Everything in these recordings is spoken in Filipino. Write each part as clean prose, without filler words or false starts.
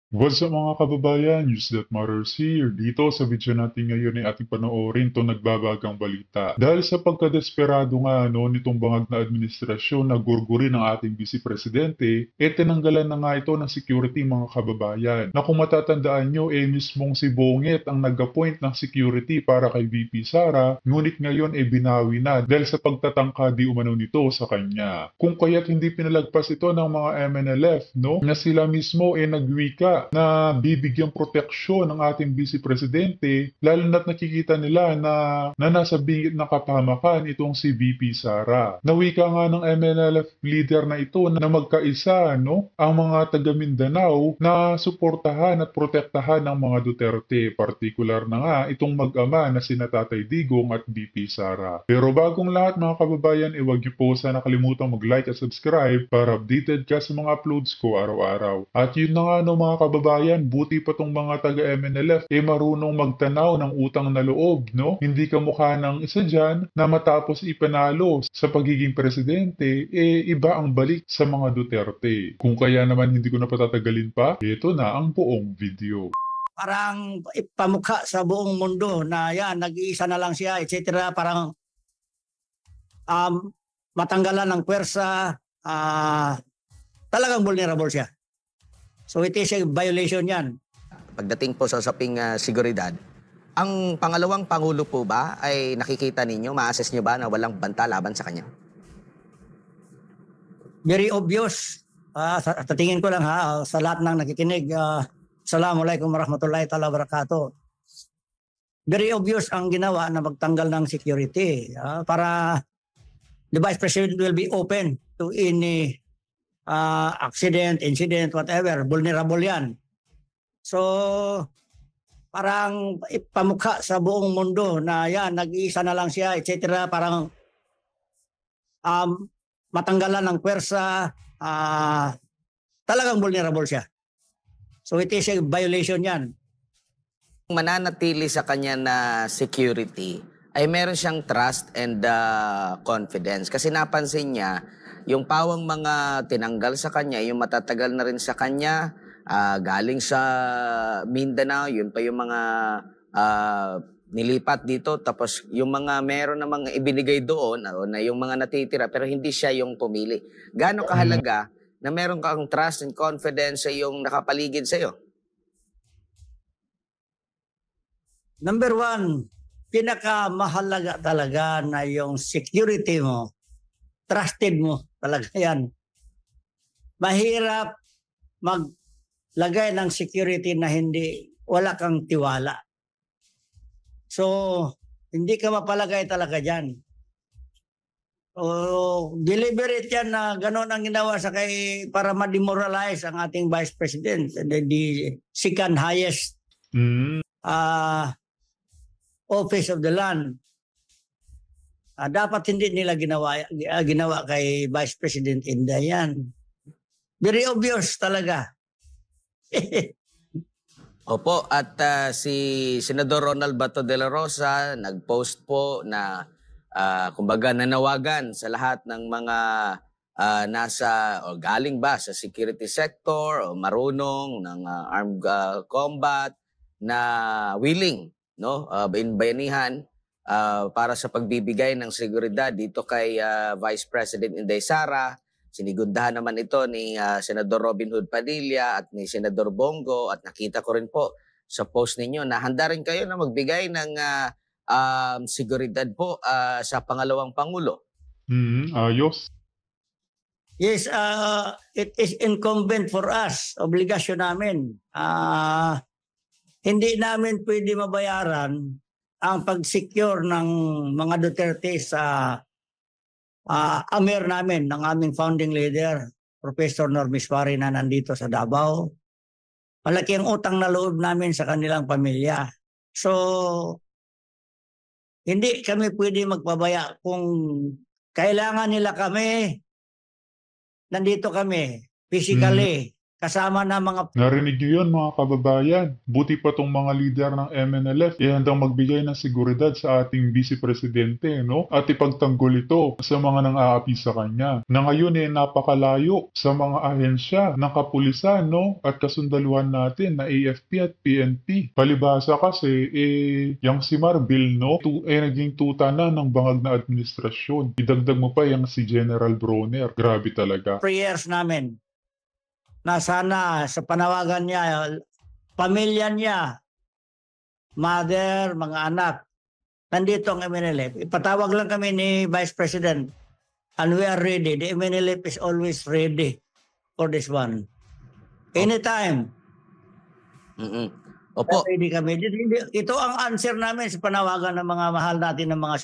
What's up mga kababayan? News that matters here. Dito sa video natin ngayon ay ating panoorin itong nagbabagang balita. Dahil sa pagkadesperado nga nitong bangag na administrasyon na gurgurin ng ating Vice Presidente, tinanggalan na nga ito ng security mga kababayan. Na kung matatandaan nyo, mismong si Bonget ang nag-appoint ng security para kay VP Sara, ngunit ngayon binawi na dahil sa pagtatangka di umano nito sa kanya. Kung kaya't hindi pinalagpas ito ng mga MNLF, na sila mismo nagwika na bibigyang proteksyon ng ating Vice Presidente, lalo na't nakikita nila na nasa bingit ng kapahamakan itong si VP Sara. Nawika nga ng MNLF leader na ito na magkaisa ang mga taga Mindanao na suportahan at protektahan ng mga Duterte, partikular na nga itong mag-ama na sina Tatay Digong at VP Sara. Pero bagong lahat mga kababayan, huwag niyo po sana kalimutang mag-like at subscribe para updated ka sa mga uploads ko araw-araw. At yun na nga mga kababayan, buti pa tong mga taga-MNLF marunong magtanaw ng utang na loob, Hindi kamukha ng isa dyan na matapos ipanalo sa pagiging presidente, iba ang balik sa mga Duterte. Kung kaya naman hindi ko na patatagalin pa, ito na ang buong video. Parang ipamukha sa buong mundo na yan, nag-iisa na lang siya, etc. Parang matanggalan ng pwersa, talagang vulnerable siya. So it is a violation yan. Pagdating po sa usaping seguridad, ang pangalawang pangulo po ba ay nakikita ninyo, ma-assess nyo ba na walang banta laban sa kanya? Very obvious. Sa tingin ko lang sa lahat ng nakikinig, Assalamualaikum warahmatullahi ta'ala wabarakatuh. Very obvious ang ginawa na magtanggal ng security para the Vice President will be open to any accident, incident, whatever. Vulnerable yan. So, parang ipamukha sa buong mundo na yan, nag-iisa na lang siya, etc. Parang matanggalan ng pwersa, talagang vulnerable siya. So it is a violation yan. Mananatili sa kanya na security ay meron siyang trust and confidence. Kasi napansin niya, yung pawang mga tinanggal sa kanya, yung matatagal na rin sa kanya, galing sa Mindanao, yun pa yung mga nilipat dito. Tapos yung mga meron na mga ibinigay doon, na yung mga natitira, pero hindi siya yung pumili. Gaano kahalaga na meron kang trust and confidence sa yung nakapaligid sa iyo? Number one, pinakamahalaga talaga na yung security mo, trusted mo talaga yan. Mahirap maglagay ng security na wala kang tiwala. So, hindi ka mapalagay talaga dyan. Deliberate yan na gano'n ang ginawa para ma-demoralize ang ating Vice President, the second highest office of the land. Dapat hindi nila ginawa kay Vice President Inday yan. Very obvious talaga. Opo, at si Senador Ronald Bato de la Rosa nag-post po na kumbaga nanawagan sa lahat ng mga nasa o galing ba sa security sector o marunong ng armed combat na willing bayanihan para sa pagbibigay ng seguridad dito kay Vice President Inday Sara. Sinigundahan naman ito ni Senador Robin Hood Padilla at ni Senador Bongo, at nakita ko rin po sa post ninyo na handa rin kayo na magbigay ng seguridad po sa pangalawang Pangulo. Ayos. Yes, it is incumbent for us, obligasyon namin. Hindi namin pwede mabayaran ang pag-secure ng mga Duterte sa amer namin, ng aming founding leader, Professor Normis Pari, na nandito sa Davao. Malaki ang utang na loob namin sa kanilang pamilya. So, hindi kami pwede magpabaya. Kung kailangan nila kami, nandito kami physically. kasama na mga Narinig niyo yun mga kababayan. Buti pa tong mga lider ng MNLF handang magbigay ng seguridad sa ating Vice Presidente, no? At ipagtanggol ito sa mga nang-aapi sa kanya. Na ngayon napakalayo sa mga ahensya ng kapulisan, no? At kasundaluhan natin na AFP at PNP. Palibhasa kasi, yung si Marbil, no? Naging tuta na ng bangag na administrasyon. Idagdag mo pa yung si General Broner. Grabe talaga. prayers namin na sana sa panawagan niya, pamilya niya, mother, mga anak, nandito ang MNLF. Ipatawag lang kami ni Vice President and we are ready. The MNLF is always ready for this one. Anytime. Opo. Ready kami. Ito ang answer namin sa panawagan ng mga mahal natin ng mga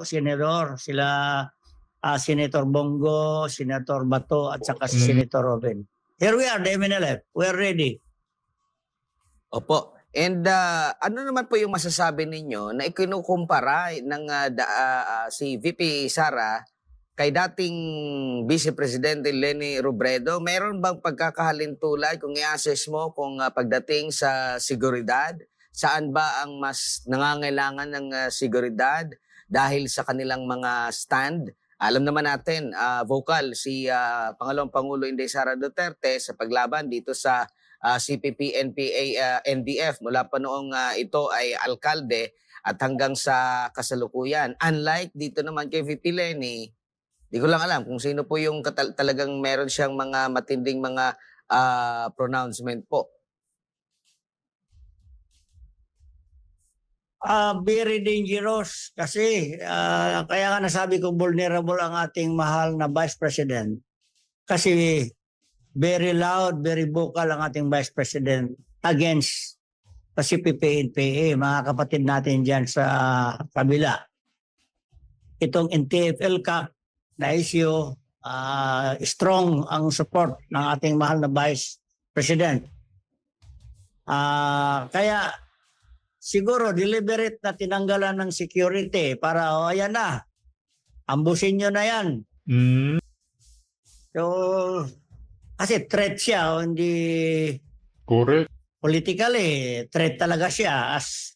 senador. Sila Senator Bongo, Senator Bato, at saka si Senator Robin. Here we are, the MNLF. We are ready. Opo. And ano naman po yung masasabi ninyo na ikinukumpara ng si VP Sara kay dating Vice Presidente Leni Robredo? Meron bang pagkakahalintulad kung i-assess mo kung pagdating sa seguridad, saan ba ang mas nangangailangan ng seguridad dahil sa kanilang mga stand? Alam naman natin, vocal si Pangalawang Pangulo Inday Sara Duterte sa paglaban dito sa CPP, NPA, NDF mula pa noong ito ay alkalde at hanggang sa kasalukuyan. Unlike dito naman kay VP Leni, di ko lang alam kung sino po yung talagang meron siyang mga matinding mga pronouncement po. Very dangerous kasi kaya nga nasabi ko vulnerable ang ating mahal na Vice President kasi very loud, very vocal ang ating Vice President against sa CPP, NPA, mga kapatid natin dyan sa kabila. Itong NTF-ELCAC na issue, strong ang support ng ating mahal na Vice President. Kaya siguro deliberate na tinanggalan ng security para ayan na, ambusin nyo na yan. So, kasi threat siya, hindi Correct. politically, threat talaga siya. As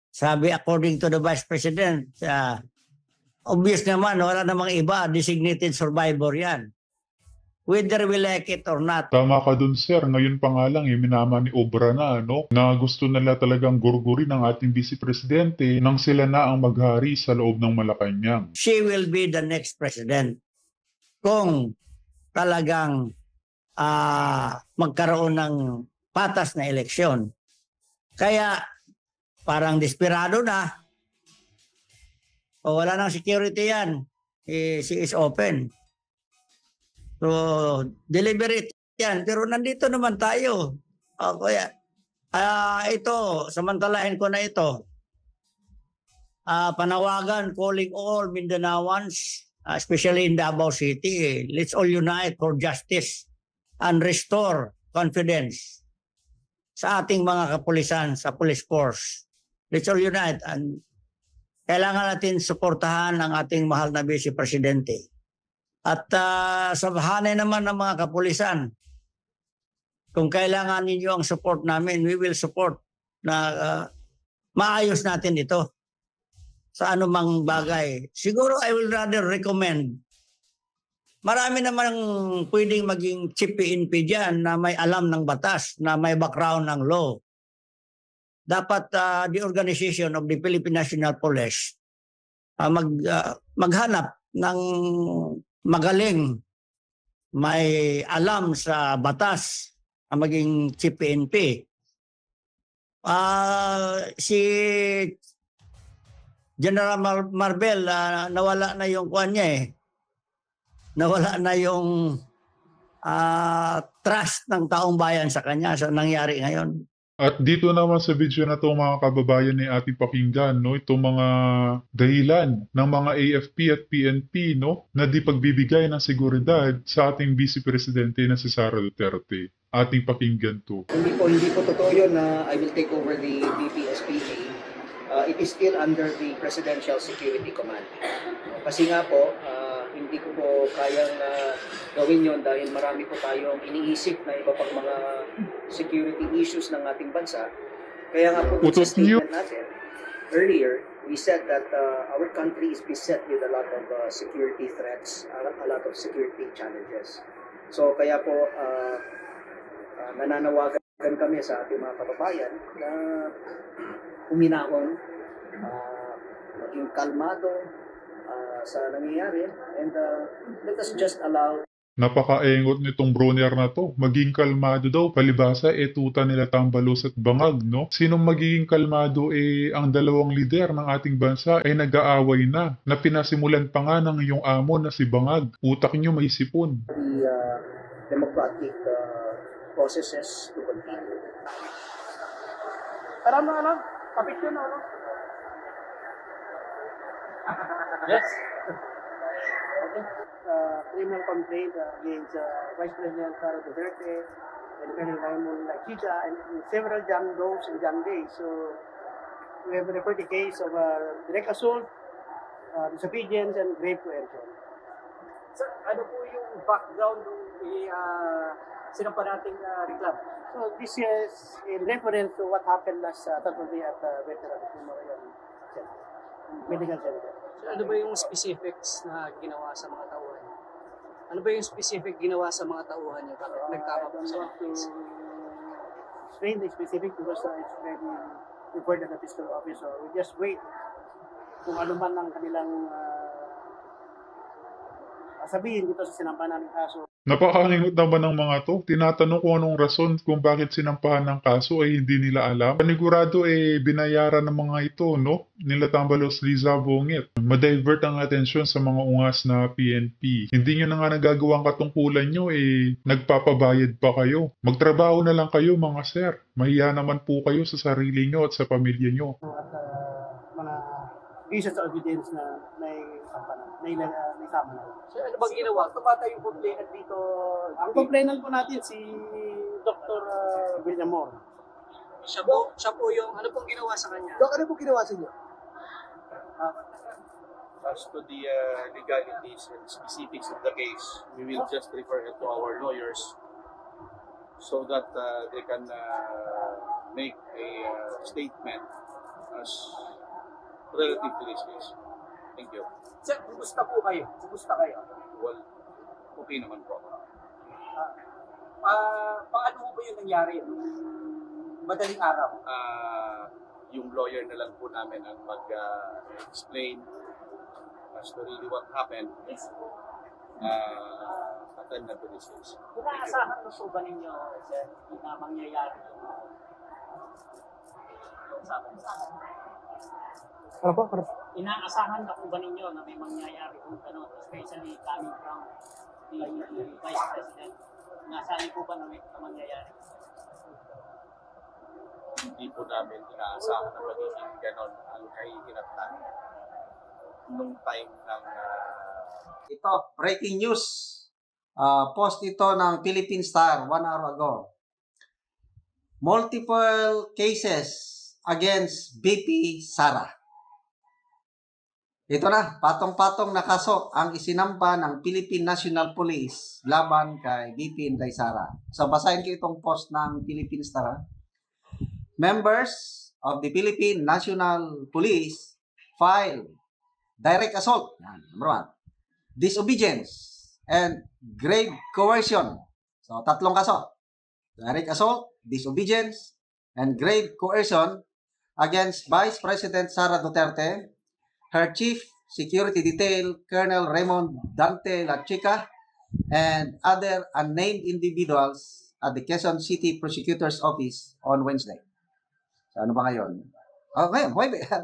sabi according to the Vice President, obvious naman, wala namang iba, designated survivor yan. Whether we like it or not. Tama ka dun, sir. Ngayon pa nga lang, minama ni Obra na, no? Na gusto nila talagang gurgurin ng ating Vice Presidente nang sila na ang maghari sa loob ng Malacanang. She will be the next president kung talagang magkaroon ng patas na eleksyon. Kaya parang desperado na. O wala nang security yan. She is open. So, deliberate yan. Pero nandito naman tayo. Kaya, ito, samantalahin ko na ito. Panawagan, calling all Mindanaoans, especially in Davao City, let's all unite for justice and restore confidence sa ating mga kapulisan, sa police force. Let's all unite and kailangan natin suportahan ang ating mahal na Vice Presidente. At sa hanay naman ng mga kapulisan, kung kailangan ninyo ang support namin, we will support na maayos natin ito sa anumang bagay. Siguro I will rather recommend, marami namang pwedeng maging chief PNP dyan na may alam ng batas, na may background ng law. Dapat the organization of the Philippine National Police maghanap ng magaling, may alam sa batas ang maging chief PNP. Si General Marbel, nawala na yung kuwan niya eh. Nawala na yung trust ng taong bayan sa kanya sa nangyari ngayon. At dito naman sa video na to mga kababayan ay ating pakinggan, no, itong mga dahilan ng mga AFP at PNP, no, na di pagbibigay ng seguridad sa ating Vice Presidente na si Sara Duterte. Ating pakinggan to. Hindi po totoo yun na I will take over the BPSPA. It is still under the Presidential Security Command. Kasi nga po, hindi ko po kayang gawin yon dahil marami po tayong iniisip na iba pang mga security issues ng ating bansa. Kaya nga po Utot sa niyo. statement natin earlier, we said that our country is beset with a lot of security threats, a lot of security challenges. So kaya po nananawagan kami sa ating mga kababayan na huminahon, maging kalmado sa nangyayari, and let us just allow. Napakaengot nitong Brunner na to. Maging kalmado daw. Palibasa, tuta nila Tambalos at Bangag, no? Sinong magiging kalmado ang dalawang lider ng ating bansa ay nag-aaway na pinasimulan pa nga ng iyong amo na si Bangag. Utak nyo may sipon. The democratic processes to continue. Parang ano? Papicture na ano? Yes. Okay. Criminal complaint against Vice President Sara Duterte and Colonel Raymond Lachicha and several John Does and John Days. So we have reported a case of direct assault, disobedience, and grave coercion. Sir, ano po yung background ng sinampa nating reklamo? So this is in reference to what happened last Saturday at Veterans Memorial Center, Medical Center. So, ano ba yung specifics na ginawa sa mga tauhan? Ano ba yung specific ginawa sa mga tauhan niyo? Bakit nagtama po sa mga case? Explain the specific because it's very important at fiscal office. So we just wait kung ano man ang kanilang sabihin dito sa sinampahan ng kaso. Napakalingot naman ng mga to. Tinatanong kung anong rason kung bakit sinampahan ng kaso ay hindi nila alam. Panigurado binayaran ng mga ito, no? Nila Tambalos, Liza Bongit. Ma-divert ang atensyon sa mga ungas na PNP. Hindi nyo na nga nagagawang katungkulan nyo, nagpapabayad pa kayo. Magtrabaho na lang kayo mga sir. Mahiya naman po kayo sa sarili nyo at sa pamilya nyo. At mga pieces of evidence na may sama na. So, ano bang ginawa? Tumatay yung complainant dito. Ang complainant po natin si Dr. Villamor. Siya po yung, ano pong ginawa sa kanya? Dok, ano po ginawa sa inyo? As to the legalities and specifics of the case, we will just refer it to our lawyers so that they can make a statement as relative to this case. Thank you. Sir, kumusta po kayo? Kumusta kayo? Well, okay naman po. Paano mo ba yung nangyari? Madaling araw? Yung lawyer na lang po namin ang mag-explain as to really what happened at time na to this case. Inaasahan mo po ba ninyo, sir, na mangyayari Ano po? Inaasahan na po ba ninyo na may mangyayari kung gano'n, especially coming from the Vice President? Inaasahan po ba na may mangyayari? Hindi po namin inaasahan na magiging ganon ang kahihinatnan nung time ng Ito, breaking news. Post ito ng Philippine Star 1 hour ago. Multiple cases against BP Sara. Ito na, patong-patong na kaso ang isinampa ng Philippine National Police laban kay BP Inday Sara. So, basahin ko itong post ng Philippine Star. Members of the Philippine National Police filed direct assault, number 1, disobedience, and grave coercion. So, tatlong kaso. Direct assault, disobedience, and grave coercion against Vice President Sara Duterte, her Chief Security Detail, Colonel Raymond Dante Lachica, and other unnamed individuals at the Quezon City Prosecutor's Office on Wednesday. So, ano ba ngayon? Ngayon,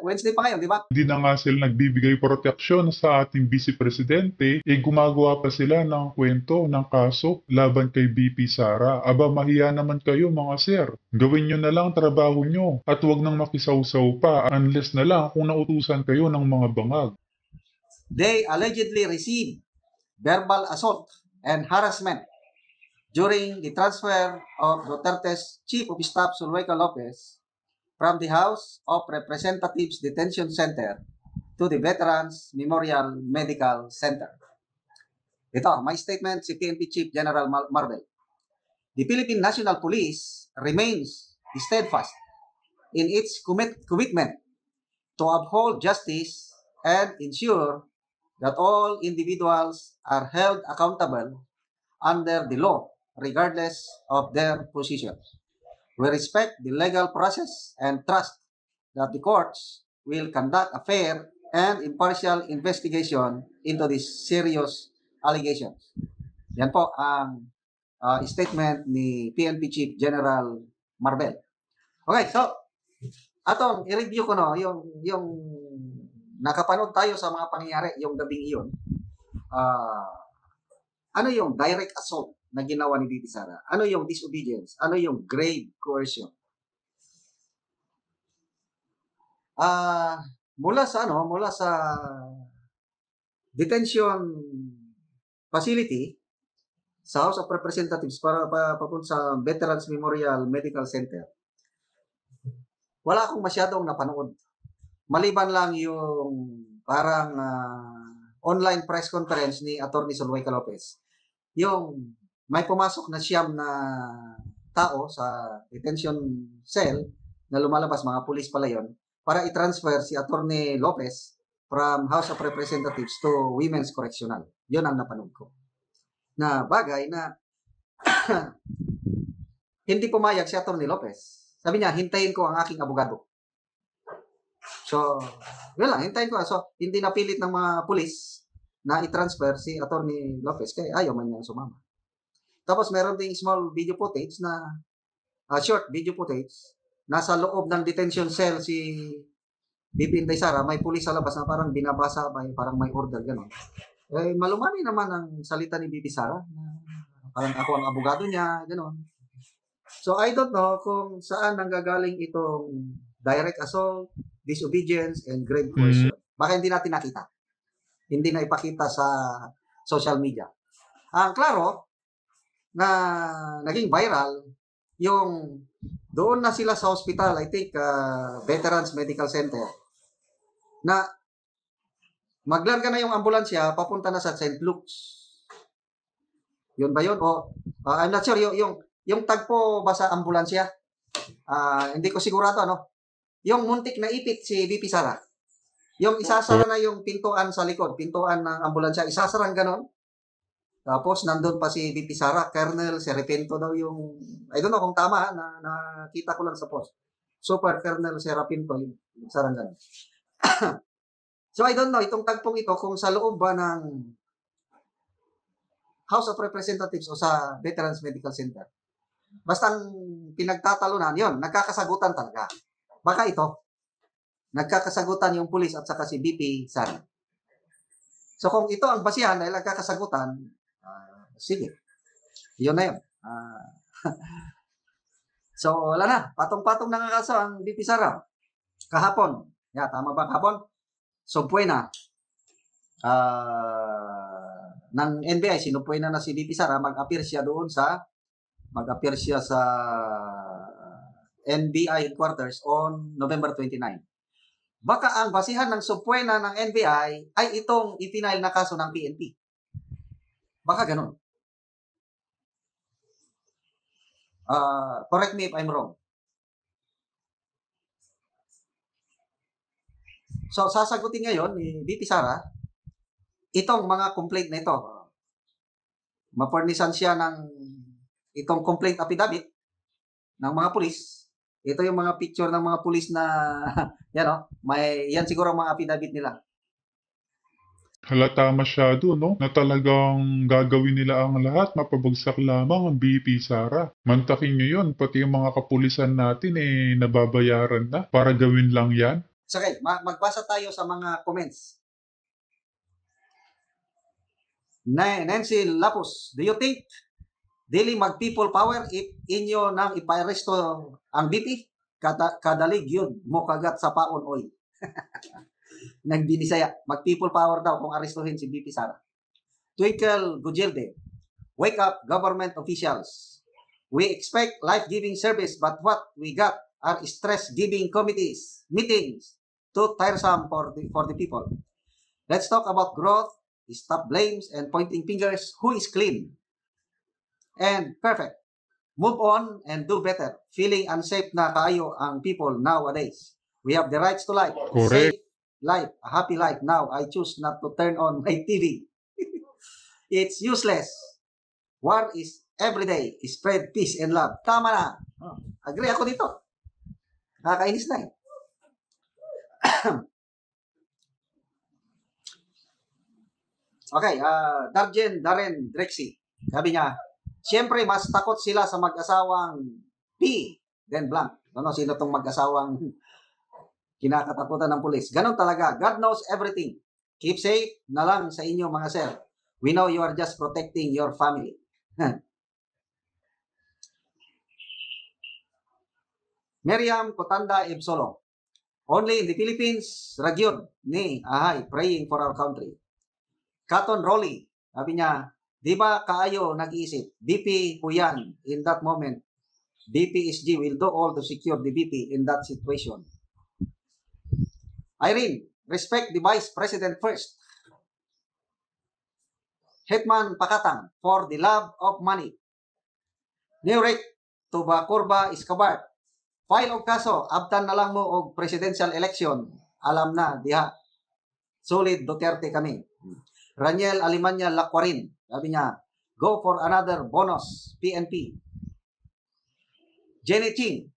Wednesday pa ngayon, di ba? Hindi na nga sila nagbibigay proteksyon sa ating Vice Presidente, gumagawa pa sila ng kwento ng kaso laban kay BP Sara. Aba, mahiya naman kayo mga sir. Gawin nyo na lang trabaho nyo at huwag nang makisawsaw pa unless na lang kung nautusan kayo ng mga bangag. They allegedly received verbal assault and harassment during the transfer of Duterte's Chief of Staff Zulueta Lopez from the House of Representatives Detention Center to the Veterans Memorial Medical Center. Ito, my statement si PNP Chief General Marvel. The Philippine National Police remains steadfast in its commitment to uphold justice and ensure that all individuals are held accountable under the law, regardless of their positions. We respect the legal process and trust that the courts will conduct a fair and impartial investigation into these serious allegations. Yan po ang statement ni PNP Chief General Marvel. Okay, so atong i-review ko no yung nakapanood tayo sa mga pangyayari yung gabing iyon. Ano yung direct assault na ginawa ni Bibi Sara? Ano yung disobedience? Ano yung grave coercion? Mula sa detention facility sa House of Representatives para papunta sa Veterans Memorial Medical Center, wala akong masyadong napanood. Maliban lang yung parang online press conference ni Attorney Zulueta Lopez. Yung may pumasok na siyam na tao sa detention cell na lumalabas, mga pulis pala yun, para i-transfer si Attorney Lopez from House of Representatives to Women's Correctional. Yun ang napanood ko. Na bagay na hindi pumayag si Attorney Lopez. Sabi niya, hintayin ko ang aking abogado. So, yun lang, hintayin ko. So, hindi napilit ng mga pulis na i-transfer si Attorney Lopez kaya ayaw man niya sumama. Tapos, meron ding small video footage na, short video footage, nasa loob ng detention cell si BP Inday Sara, may pulis sa labas na parang binabasa, parang may order, gano'n. Eh, malumani naman ang salita ni BP Sara, parang ako ang abogado niya, gano'n. So, I don't know kung saan nanggagaling itong direct assault, disobedience, and grave coercion. Baka hindi natin nakita. Hindi na ipakita sa social media. Klaro, na naging viral, yung doon na sila sa hospital, I think, Veterans Medical Center, na maglarga na yung ambulansya, papunta na sa St. Luke's. Yun ba yun? O, I'm not sure, yung tagpo ba sa ambulansya? Hindi ko sigurado, ano? Yung muntik na ipit si VP Sara. Yung isasara na yung pintuan sa likod, pintuan ng ambulansya, isasarang ganon. Tapos, nandun pa si VP Sara, Colonel Serapinto daw yung, I don't know kung tama, nakita ko lang sa post. Super Colonel Serapinto, yung sarang ganon. So, I don't know, itong tagpong ito, kung sa loob ba ng House of Representatives o sa Veterans Medical Center. Basta ang pinagtatalunan, yun, nagkakasagutan talaga. Baka ito, nagkakasagutan yung pulis at saka si BP Sara. So, kung ito ang basihan dahil nagkakasagutan, sige, yun na yun. So, wala na. Patong-patong nangangaso ang BP Sara. Kahapon. Tama ba kahapon? So, puwena. Ng NBI, sinupuin na si BP Sara, mag-appear siya sa NBI headquarters on November 29. Baka ang basihan ng subpuena ng NBI ay itong ipinail na kaso ng PNP. Baka ganun. Correct me if I'm wrong. So, sasagutin ngayon ni BP Sara itong mga complaint na ito. Mapornisan siya ng itong complaint affidavit ng mga pulis. Ito yung mga picture ng mga pulis na yan siguro ang mga affidavit nila. Halata masyado, no? Na talagang gagawin nila ang lahat, mapabagsak lamang ang BP Sara. Mantakin nyo yun, pati yung mga kapulisan natin nababayaran na para gawin lang yan. So, okay, magbasa tayo sa mga comments. Nancy Lapus, do you think dili mag-people power if inyo nang iparesto ang BP? Kadalig yun, mo kagat sa paon, oy. Nagbinisaya, mag-people power daw kung arestuhin si BP Sara. Twinkle Gujilde, wake up government officials. We expect life-giving service, but what we got are stress-giving meetings, too tiresome for the people. Let's talk about growth Stop blames and pointing fingers. Who is clean and perfect? Move on and do better. Feeling unsafe na kaayo ang people nowadays. We have the rights to life. Correct. Safe life, a happy life. Now, I choose not to turn on my TV. It's useless. War is every day. Spread peace and love. Tama na. Agree ako dito. Nakakainis na eh. Okay, Darren Drexy. Sabi niya, siyempre mas takot sila sa mag-asawang P, then blank. Ano, sino tong mag-asawang kinakatakutan ng pulis? Ganon talaga. God knows everything. Keep safe na lang sa inyo mga sir. We know you are just protecting your family. Miriam Kotanda Ebsolo. Only in the Philippines, Ragyod ni Ahay, praying for our country. Katon Rolly, sabi niya, di ba kaayo nag-iisip? BP po yan in that moment. BPSG will do all to secure the BP in that situation. Irene, respect the Vice President first. Hetman Pakatang, for the love of money. Nurek Tubakurba Escobar, file og kaso, abtan na lang mo og presidential election. Alam na, diha. Solid Duterte kami. Raniel Alimanya Lakwarin, sabi niya, go for another bonus, PNP. Jenny Ching,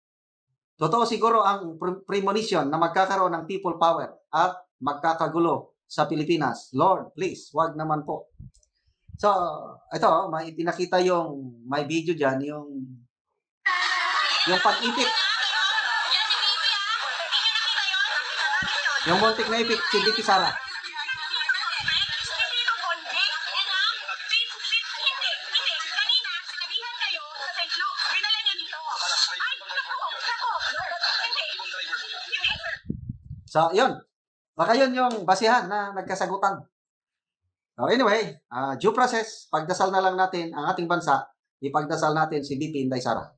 totoo siguro ang premonition na magkakaroon ng people power at magkakagulo sa Pilipinas. Lord, please, wag naman po. So, ito, may pinakita yung, may video dyan, yung pag-ipik. Yung muntik na ipik, si Vicky Sara. So, yun. Baka yun yung basihan na nagkasagutan. So, anyway, due process, pagdasal na lang natin ang ating bansa, ipagdasal natin si BP Inday Sara.